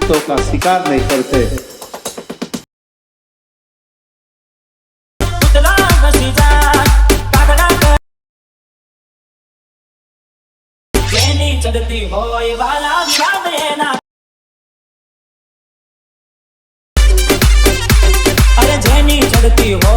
इफ्तों का शिकार नहीं करते। चढ़ती हो वाला देना अरे जेनी चढ़ती हो।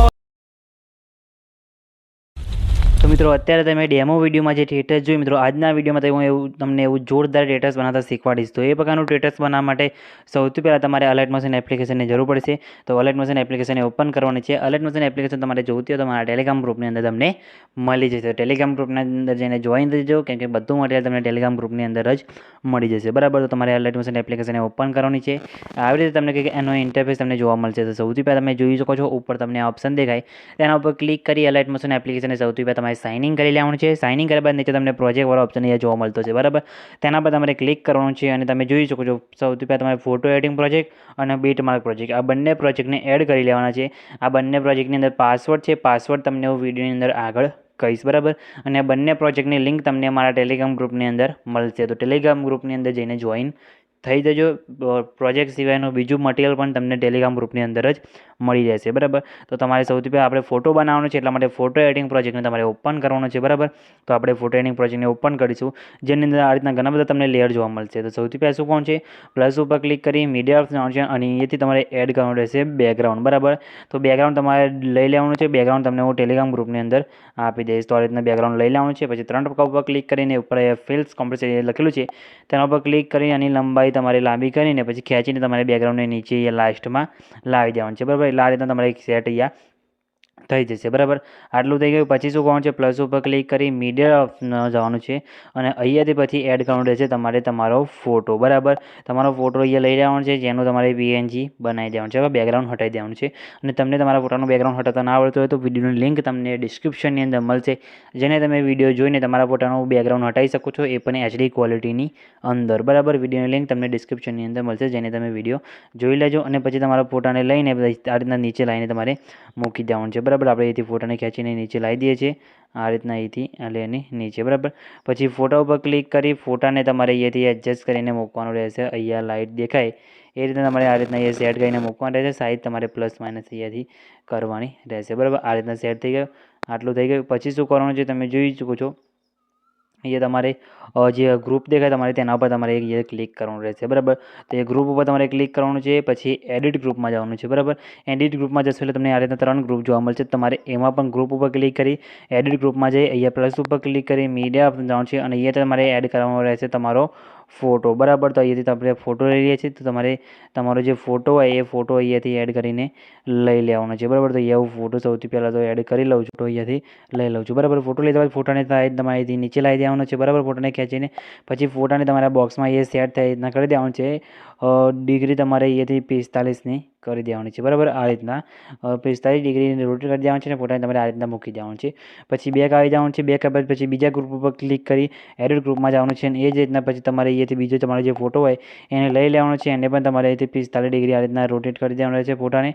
तो मित्रों अत्यारे तमे डेमो विडियोमां जे टेटस जोयुं मित्रों આજના વિડીયોમાં તો હું એવું તમને એવું જોરદાર ટેટસ બનાવતા શીખવાડીશ। તો એ પ્રકારનું ટેટસ બનાવવા માટે સૌથી પહેલાં તમારે અલર્ટ મોશન એપ્લિકેશનની જરૂર પડશે। તો અલર્ટ મોશન એપ્લિકેશન ઓપન કરવાની છે। અલર્ટ મોશન એપ્લિકેશન તમારે જોઈતી હોય તો મારા ટેલિગ્રામ ગ્રુપની અંદર તમને મળી જશે। ટેલિગ્રામ ગ્રુપની અંદર જઈને જોઈન થઈ જાઓ, કેમ કે બધું મટીરિયલ તમને ટેલિગ્રામ ગ્રુપની અંદર જ મળી જશે, બરાબર। તો તમારે અલર્ટ મોશન એપ્લિકેશન ઓપન કરવાની છે। આવી રીતે તમને કંઈક એનો ઇન્ટરફેસ તમને જોવા મળશે। તો સૌથી પહેલાં તમે જોઈ શકો છો ઉપર તમને આ ઓપ્શન દેખાય, તેના ઉપર ક્લિક કરી અલર્ટ મોશન એપ્લિકેશનને સૌથી પહેલાં તમારે સાઇન ઇન કરી લેવાનું છે। સાઇન ઇન કર્યા બાદ નીચે તમને પ્રોજેક્ટવાળો ઓપ્શન અહીંયા જોવા મળતો છે, બરાબર। તેના પર તમારે ક્લિક કરવાનું છે અને તમે જોઈ શકો છો સૌથી પહેલાં તમારે ફોટો એડિટિંગ પ્રોજેક્ટ અને બીટમાર્ક પ્રોજેક્ટ આ બંને પ્રોજેક્ટને એડ કરી લેવાના છે। આ બંને પ્રોજેક્ટની અંદર પાસવર્ડ છે, પાસવર્ડ તમને હું વિડીયોની અંદર આગળ કહીશ, બરાબર। અને આ બંને પ્રોજેક્ટની લિંક તમને મારા ટેલિગ્રામ ગ્રુપની અંદર મળશે। તો ટેલિગ્રામ ગ્રુપની અંદર જઈને જોઈન થઈ જજો। પ્રોજેક્ટ સિવાયનું બીજું મટીરિયલ પણ તમને ટેલિગ્રામ ગ્રુપની અંદર જ મળી રહેશે, બરાબર। તો તમારે સૌથી પહેલાં આપણે ફોટો બનાવવાનો છે, એટલા માટે ફોટો એડિટિંગ પ્રોજેક્ટને તમારે ઓપન કરવાનો છે, બરાબર। તો આપણે ફોટો એડિટિંગ પ્રોજેક્ટને ઓપન કરીશું, જેની અંદર આ રીતના ઘણા બધા તમને લેયર જોવા મળશે। તો સૌથી પહેલાં શું કોણ છે, પ્લસ ઉપર ક્લિક કરી મીડિયા ઓપ્શન આવશે અને અહીંયાથી તમારે એડ કરવાનું રહેશે બેકગ્રાઉન્ડ, બરાબર। તો બેકગ્રાઉન્ડ તમારે લઈ લેવાનું છે। બેકગ્રાઉન્ડ તમને હું ટેલિગ્રામ ગ્રુપની અંદર આપી દઈશ। તો આ રીતના બેકગ્રાઉન્ડ લઈ લેવાનું છે। પછી 3 ટકા ઉપર ક્લિક કરીને ઉપર ફિલ્સ કોમ્પ્રેસર લખેલું છે તેના ઉપર ક્લિક કરી આની લંબાઈ તમારે લાંબી કરીને પછી ખેંચીને તમારે બેકગ્રાઉન્ડને નીચે લાસ્ટમાં લાવી દેવાનું છે, બરાબર। એટલે આ રીતના તમારે એક સેટ અહીંયા થઈ જશે, બરાબર। આટલું થઈ ગયું પછી શું કરવાનું છે, પ્લસ ઉપર ક્લિક કરી મીડિયા જવાનું છે અને અહીંયાથી પછી એડ કરવાનું રહેશે તમારે તમારો ફોટો, બરાબર। તમારો ફોટો અહીંયા લઈ લેવાનો છે, જેનું તમારે PNG બનાવી દેવાનું છે, બેકગ્રાઉન્ડ હટાવી દેવાનું છે। અને તમને તમારા ફોટાનું બેકગ્રાઉન્ડ હટાવતા ના આવડતું હોય તો વિડીયોની લિંક તમને ડિસ્ક્રિપ્શનની અંદર મળશે, જેને તમે વિડીયો જોઈને તમારા ફોટાનું બેકગ્રાઉન્ડ હટાવી શકો છો, એ પણ HD ક્વોલિટીની અંદર, બરાબર। વિડીયોની લિંક તમને ડિસ્ક્રિપ્શનની અંદર મળશે, જેને તમે વિડીયો જોઈ લેજો અને પછી તમારા ફોટાને લઈને આ રીતના નીચે લાવીને તમારે મૂકી દેવાનું છે, બરાબર। આપણે અહીંથી ફોટાને ખેંચીને નીચે લાવી દઈએ છીએ આ રીતના અહીંથી લઈને નીચે, બરાબર। પછી ફોટા ઉપર ક્લિક કરી ફોટાને તમારે અહીંયાથી એડજસ્ટ કરીને મૂકવાનું રહેશે। અહીંયા લાઇટ દેખાય એ રીતે તમારે આ રીતના અહીંયા સેટ કરીને મૂકવાનું રહેશે। સાઈઝ તમારે પ્લસ માઇનસ અહીંયાથી કરવાની રહેશે, બરાબર। આ રીતના સેટ થઈ ગયું, આટલું થઈ ગયું પછી શું કરવાનું છે તમે જોઈ શકો છો અહીંયા તમારે જે ગ્રુપ દેખાય તમારે તેના ઉપર તમારે અહીંયા ક્લિક કરવાનું રહેશે, બરાબર। તો એ ગ્રુપ ઉપર તમારે ક્લિક કરવાનું છે, પછી એડિટ ગ્રુપમાં જવાનું છે, બરાબર। એડિટ ગ્રુપમાં જશો એટલે તમને આ રીતના 3 ગ્રુપ જોવા મળશે। તમારે એમાં પણ ગ્રુપ ઉપર ક્લિક કરી એડિટ ગ્રુપમાં જઈ અહીંયા પ્લસ ઉપર ક્લિક કરી મીડિયા જવાનું છે અને અહીંયા તમારે એડ કરવાનો રહેશે તમારો ફોટો, બરાબર। તો અહીંયાથી આપણે ફોટો લઈ લઈએ છીએ, તો તમારે તમારો જે ફોટો હોય એ ફોટો અહીંયાથી એડ કરીને લઈ લેવાનો છે, બરાબર। તો અહીંયા હું ફોટો સૌથી પહેલાં તો એડ કરી લઉં છું, તો અહીંયાથી લઈ લઉં છું, બરાબર। ફોટો લીધા બાદ ફોટાને તમારે અહીંથી નીચે લાવી દેવાનો છે, બરાબર। ફોટાને ખેંચીને પછી ફોટાને તમારા બોક્સમાં એ સેટ થાય રીતના કરી દેવાનું છે। ડિગ્રી તમારે અહીંયાથી 45ની કરી દેવાની છે, બરાબર। આ રીતના 45 ડિગ્રી રોટેટ કરી દેવાનું છે અને ફોટાને તમારે આ રીતના મૂકી દેવાનું છે। પછી બેક આવી જવાનું છે, બેક આવ્યા પછી બીજા ગ્રુપ ઉપર ક્લિક કરી એડિટ ગ્રુપમાં જવાનું છે અને એ જ રીતના પછી તમારે અહીંયાથી બીજો તમારો જે ફોટો હોય એને લઈ લેવાનો છે, એને પણ તમારે અહીંથી 45 ડિગ્રી આ રીતના રોટેટ કરી દેવાનું છે ફોટાને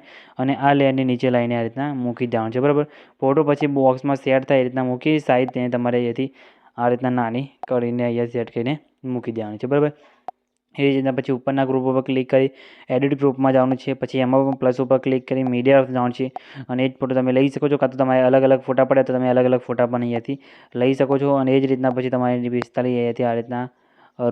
અને આ લેયરની નીચે લાવીને આ રીતના મૂકી દેવાનું છે, બરાબર। ફોટો પછી બોક્સમાં સેટ થાય એ રીતના મૂકી સાઈઝ તેને તમારે અહીંયાથી આ રીતના નાની કરીને અહીંયા સેટ કરીને મૂકી દેવાની છે, બરાબર। એ રીતના પછી ઉપરના ગ્રુપ ઉપર ક્લિક કરી એડિટ ગ્રુપમાં જવાનું છે, પછી એમાં પણ પ્લસ ઉપર ક્લિક કરી મીડિયા જવાનું છે અને એ જ ફોટો તમે લઈ શકો છો, કાં તો તમારે અલગ અલગ ફોટા પડે તો તમે અલગ અલગ ફોટા પણ અહીંયાથી લઈ શકો છો। અને એ જ રીતના પછી તમારે 45 અહીંયાથી આ રીતના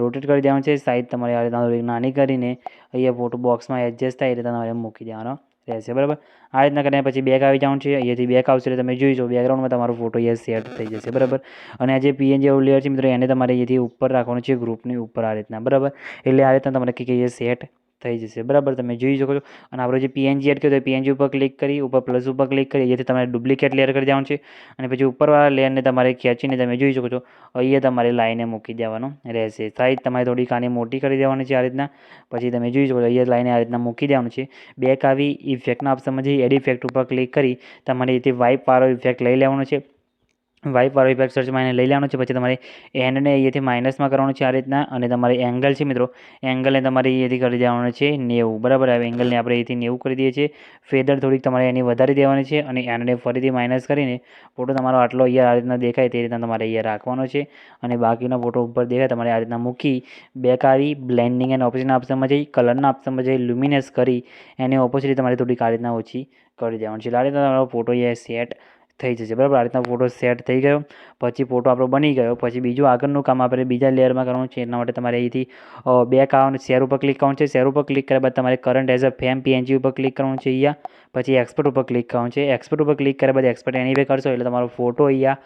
રોટેટ કરી દેવાનું છે, સાઈઝ તમારે આ રીતના નાની કરીને અહીંયા ફોટો બોક્સમાં એડજસ્ટ થાય એ રીતના તમારે મૂકી દેવાનો રહેશે, બરાબર। આ રીતના કરીને પછી બેક આવી જવાનું છે, અહીંયાથી બેક આવશે એટલે તમે જોઈશો બેકગ્રાઉન્ડમાં તમારો ફોટો અહીંયા સેટ થઈ જશે, બરાબર। અને આ જે PNG વાળું લેયર છે મિત્રો એને તમારે અહીંયાથી ઉપર રાખવાનું છે ગ્રુપની ઉપર આ રીતના, બરાબર। એટલે આ રીતના તમારે કંઈક અહીંયા સેટ થઈ જશે, બરાબર। તમે જોઈ શકો છો અને આપણો જે PNG એડ કર્યો તો PNG ઉપર ક્લિક કરી ઉપર પ્લસ ઉપર ક્લિક કરી અહીંયાથી તમારે ડુપ્લિકેટ લેયર કરી દેવાનું છે અને પછી ઉપરવાળા લેયરને તમારે ખેંચીને તમે જોઈ શકો છો અહીંયા તમારે લાઈને મૂકી દેવાનું રહેશે। સાઈઝ તમારે થોડી આની મોટી કરી દેવાની છે આ રીતના, પછી તમે જોઈ શકો છો અહીંયા લાઈને આ રીતના મૂકી દેવાનું છે। બેક આવી ઇફેક્ટના ઓપ્શનમાં જઈ એડ ઇફેક્ટ ઉપર ક્લિક કરી તમારે અહીંથી વાઇપવાળો ઇફેક્ટ લઈ લેવાનો છે વાઇપવાળો ઇફેક્ટ સર્ચમાં એને લઈ લેવાનું છે. પછી તમારે એન્ડને અહીંયાથી માઇનસમાં કરવાનું છે આ રીતના, અને તમારે એંગલ છે મિત્રો, એંગલને તમારે અહીંયાથી કરી દેવાનું છે 90, બરાબર. હવે એંગલને આપણે અહીંથી 90 કરી દઈએ છીએ. ફેદર થોડીક તમારે એની વધારી દેવાની છે, અને એન્ડને ફરીથી માઇનસ કરીને ફોટો તમારો આટલો અહીંયા આ રીતના દેખાય તે રીતના તમારે અહીંયા રાખવાનો છે. અને બાકીનો ફોટો ઉપર દેખાય તમારે આ રીતના મૂકી બેક આવી બ્લેન્ડિંગ એન્ડ ઓપ્શનના ઓપ્શનમાં જઈ કલરના ઓપ્શનમાં જઈ લ્યુમિનેસ કરી એની ઓપોસિટી તમારે થોડીક આ રીતના ઓછી કરી દેવાની છે. આ રીતના તમારો ફોટો અહીંયા સેટ થઈ જશે, બરાબર. આ રીતના ફોટો સેટ થઈ ગયો પછી ફોટો આપણો બની ગયો. પછી બીજું આગળનું કામ આપણે બીજા લેયરમાં કરવાનું છે. એના માટે તમારે અહીંથી બેક આવવાનું, શેર ઉપર ક્લિક કરવાનું છે. શેર ઉપર ક્લિક કર્યા બાદ તમારે current as a frame PNG ઉપર ક્લિક કરવાનું છે અહીંયા. પછી એક્સપોર્ટ ઉપર ક્લિક કરવાનું છે. એક્સપોર્ટ ઉપર ક્લિક કર્યા બાદ એક્સપોર્ટ એનીવે કરશો એટલે તમારો ફોટો અહીંયા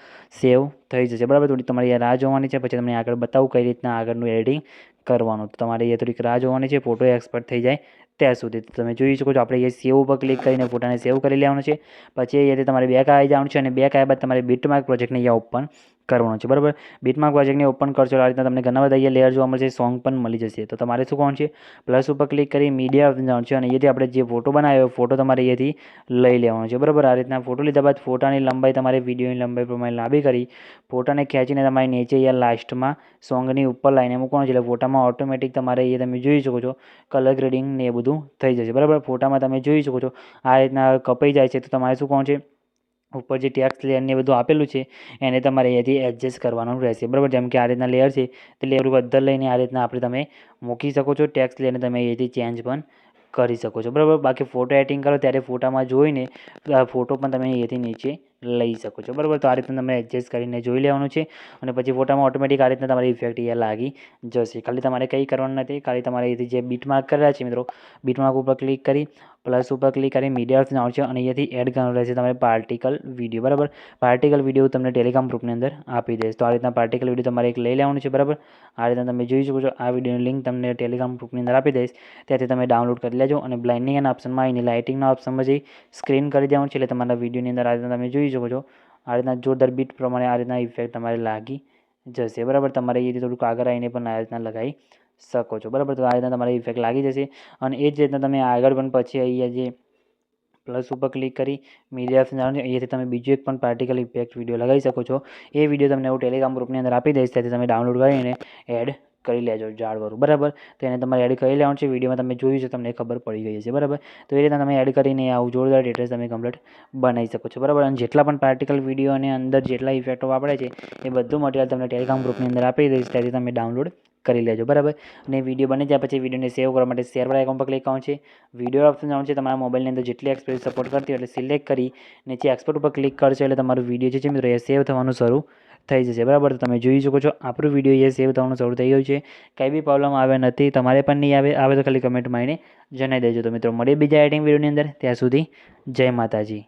સેવ થઈ જશે, બરાબર. થોડી તમારે અહીંયા રાહ જોવાની છે. પછી તમને આગળ બતાવું કઈ રીતના આગળનું એડિટિંગ કરવાનું. તો તમારે અહીંયા થોડીક રાહ જોવાની છે ફોટો એક્સપોર્ટ થઈ જાય ત્યાં સુધી. તમે જોઈ શકો છો આપણે અહીંયા સેવ ઉપર ક્લિક કરીને ફોટાને સેવ કરી લેવાનું છે. પછી અહીંયાથી તમારે બેક આવી જવાનું છે, અને બેક આવ્યા બાદ તમારે બીટમાર્ક પ્રોજેક્ટને અહીંયા ઓપન કરવાનું છે, બરાબર. બીટમાર્ક પ્રોજેક્ટને ઓપન કરશો આ રીતના તમને ઘણા બધા અહીંયા લેયર જોવા મળશે, સોંગ પણ મળી જશે. તો તમારે શું કરવાનું છે, પ્લસ ઉપર ક્લિક કરી મીડિયા જવાનું છે, અને અહીંયાથી આપણે જે ફોટો બનાવ્યો ફોટો તમારે અહીંયાથી લઈ લેવાનો છે, બરાબર. આ રીતના ફોટો લીધા બાદ ફોટાની લંબાઈ તમારે વિડીયોની લંબાઈ પ્રમાણે લાંબી કરી ફોટાને ખેંચીને તમારે નીચે અહીંયા લાસ્ટમાં સોંગની ઉપર લાઈને મૂકવાનું છે. એટલે ફોટામાં ઓટોમેટિક તમારે અહીંયા તમે જોઈ શકો છો કલર ગ્રેડિંગ ને એ બધું થઈ જશે, બરાબર. ફોટામાં તમે જોઈ શકો છો આ રીતના કપાઈ જાય છે. તો તમારે શું કરવાનું છે, ઉપર જે ટેક્સ લેયરને બધું આપેલું છે એને તમારે અહીંયાથી એડજસ્ટ કરવાનું રહેશે, બરાબર. જેમ કે આ રીતના લેયર છે તે લેયર ઉપર અદ્ધર લઈને આ રીતના આપણે તમે મૂકી શકો છો. ટેક્સ લેયરને તમે અહીંયાથી ચેન્જ પણ કરી શકો છો, બરાબર. બાકી ફોટો એડિટિંગ કરો ત્યારે ફોટામાં જોઈને ફોટો પણ તમે અહીંયાથી નીચે લઈ શકો છો, બરાબર. તો આ રીતના તમે એડજસ્ટ કરીને જોઈ લેવાનું છે, અને પછી ફોટામાં ઓટોમેટિક આ રીતના તમારી ઇફેક્ટ અહીંયા લાગી જશે. ખાલી તમારે કંઈ કરવાનું નથી, ખાલી તમારે અહીંથી જે બીટમાર્ક કરેલા છે મિત્રો, બીટમાર્ક ઉપર ક્લિક કરી પ્લસ ઉપર ક્લિક કરી મીડિયા ઓપ્શન આવશે, અને અહીંયાથી એડ કરવાનું રહેશે તમારે પાર્ટિકલ વિડીયો, બરાબર. પાર્ટિકલ વિડીયો તમને ટેલિગ્રામ ગ્રુપની અંદર આપી દઈશ. તો આ રીતના પાર્ટિકલ વિડીયો તમારે એક લઈ લેવાનું છે, બરાબર. આ રીતના તમે જોઈ શકો છો આ વિડીયોની લિંક તમને ટેલિગ્રામ ગ્રુપની અંદર આપી દઈશ, ત્યાંથી તમે ડાઉનલોડ કરી લેજો. અને બ્લાઇન્ડિંગ એના ઓપ્શનમાં આવીને લાઇટિંગના ઓપ્શનમાં જઈ સ્ક્રીન કરી દેવાનું છે, એટલે તમારા વિડીયોની અંદર આ રીતના તમે જોઈ શકો છો આ રીતના જોરદાર બીટ પ્રમાણે આ રીતના ઇફેક્ટ તમારે લાગી જશે, બરાબર. તમારે અહીંથી થોડુંક આગળ આવીને પણ આ રીતના લગાવી શકો છો, બરાબર. તો આ રીતના તમારે ઇફેક્ટ લાગી જશે. અને એ જ રીતના તમે આગળ પણ પછી અહીંયા જે પ્લસ ઉપર ક્લિક કરી મીડિયા ઓપ્શન જવાનું છે, અહીંયાથી તમે બીજું એક પણ પાર્ટિકલ ઇફેક્ટ વિડીયો લગાવી શકો છો. એ વિડીયો તમને હું ટેલિગ્રામ ગ્રુપની અંદર આપી દઈશ, ત્યાંથી તમે ડાઉનલોડ કરીને એડ કરી લેજો ઝાડવાળું, બરાબર. તો એને તમારે એડ કરી લેવાનું છે. વિડીયોમાં તમે જોયું છે, તમને ખબર પડી ગઈ છે, બરાબર. તો એ રીતના તમે એડ કરીને આવું જોરદાર ડિટેલ્સ તમે કમ્પ્લીટ બનાવી શકો છો, બરાબર. અને જેટલા પણ પાર્ટિકલ વિડીયો અને અંદર જેટલા ઇફેક્ટો વાપરે છે એ બધું મટીરિયલ તમને ટેલિગ્રામ ગ્રુપની અંદર આપી દઈશ, ત્યાંથી તમે ડાઉનલોડ કરી લેજો, બરાબર. અને વિડીયો બની જાય પછી વિડીયોને સેવ કરવા માટે શેર વાળા આઇકોન પર ક્લિક કરવાનું છે. વિડીયો ઓપ્શન જવાનું છે, તમારા મોબાઈલની અંદર જેટલી એક્સપ્રેસ સપોર્ટ કરતી હોય એટલે સિલેક્ટ કરી નીચે એક્સપોર્ટ ઉપર ક્લિક કરશો એટલે તમારું વિડીયો જે છે મિત્રો એ સેવ થવાનું શરૂ થઈ જશે, બરાબર. તો તમે જોઈ શકો છો આપણું વિડીયો એ સેવ થવાનું શરૂ થઈ ગયું છે. કંઈ બી પ્રોબ્લેમ આવે નથી, તમારે પણ નહીં આવે તો ખાલી કમેન્ટમાં આવીને જણાવી દેજો. તો મિત્રો મળીએ બીજા એડિટિંગ વિડીયોની અંદર, ત્યાં સુધી જય માતાજી.